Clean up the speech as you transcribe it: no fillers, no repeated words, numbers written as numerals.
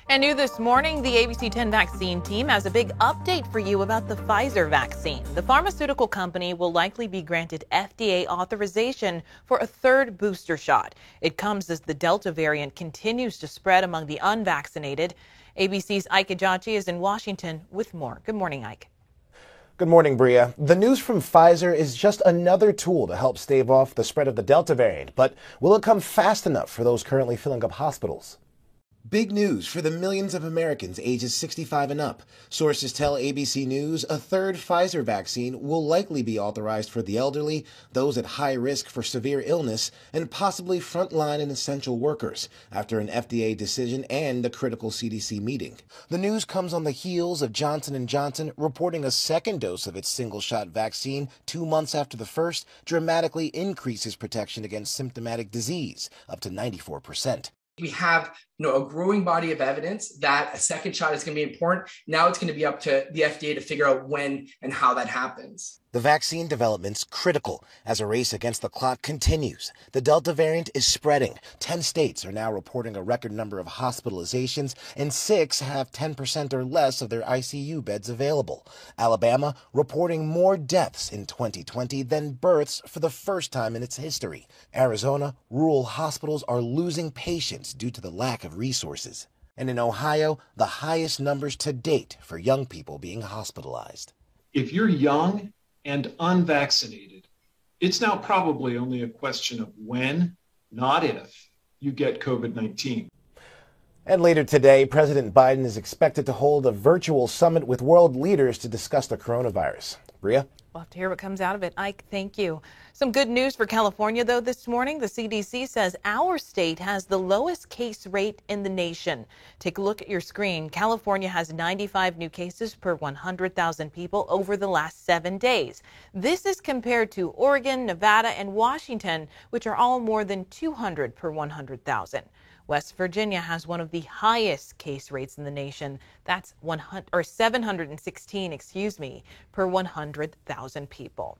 And new this morning, the ABC 10 vaccine team has a big update for you about the Pfizer vaccine. The pharmaceutical company will likely be granted FDA authorization for a third booster shot. It comes as the Delta variant continues to spread among the unvaccinated. ABC's Ike Ejiochi is in Washington with more. Good morning, Ike. Good morning, Bria. The news from Pfizer is just another tool to help stave off the spread of the Delta variant. But will it come fast enough for those currently filling up hospitals? Big news for the millions of Americans ages 65 and up. Sources tell ABC News a third Pfizer vaccine will likely be authorized for the elderly, those at high risk for severe illness, and possibly frontline and essential workers, after an FDA decision and a critical CDC meeting. The news comes on the heels of Johnson & Johnson reporting a second dose of its single-shot vaccine 2 months after the first dramatically increases protection against symptomatic disease, up to 94%. We have a growing body of evidence that a second shot is going to be important. Now it's going to be up to the FDA to figure out when and how that happens. The vaccine development's critical as a race against the clock continues. The Delta variant is spreading. 10 states are now reporting a record number of hospitalizations, and 6 have 10% or less of their ICU beds available. Alabama reporting more deaths in 2020 than births for the first time in its history. Arizona, rural hospitals are losing patients due to the lack of resources. And in Ohio, the highest numbers to date for young people being hospitalized. If you're young and unvaccinated, it's now probably only a question of when, not if, you get COVID-19. And later today, President Biden is expected to hold a virtual summit with world leaders to discuss the coronavirus. Bria? We'll have to hear what comes out of it. Ike, thank you. Some good news for California, though, this morning. The CDC says our state has the lowest case rate in the nation. Take a look at your screen. California has 95 new cases per 100,000 people over the last 7 days. This is compared to Oregon, Nevada, and Washington, which are all more than 200 per 100,000. West Virginia has one of the highest case rates in the nation. That's 716, per 100,000 people.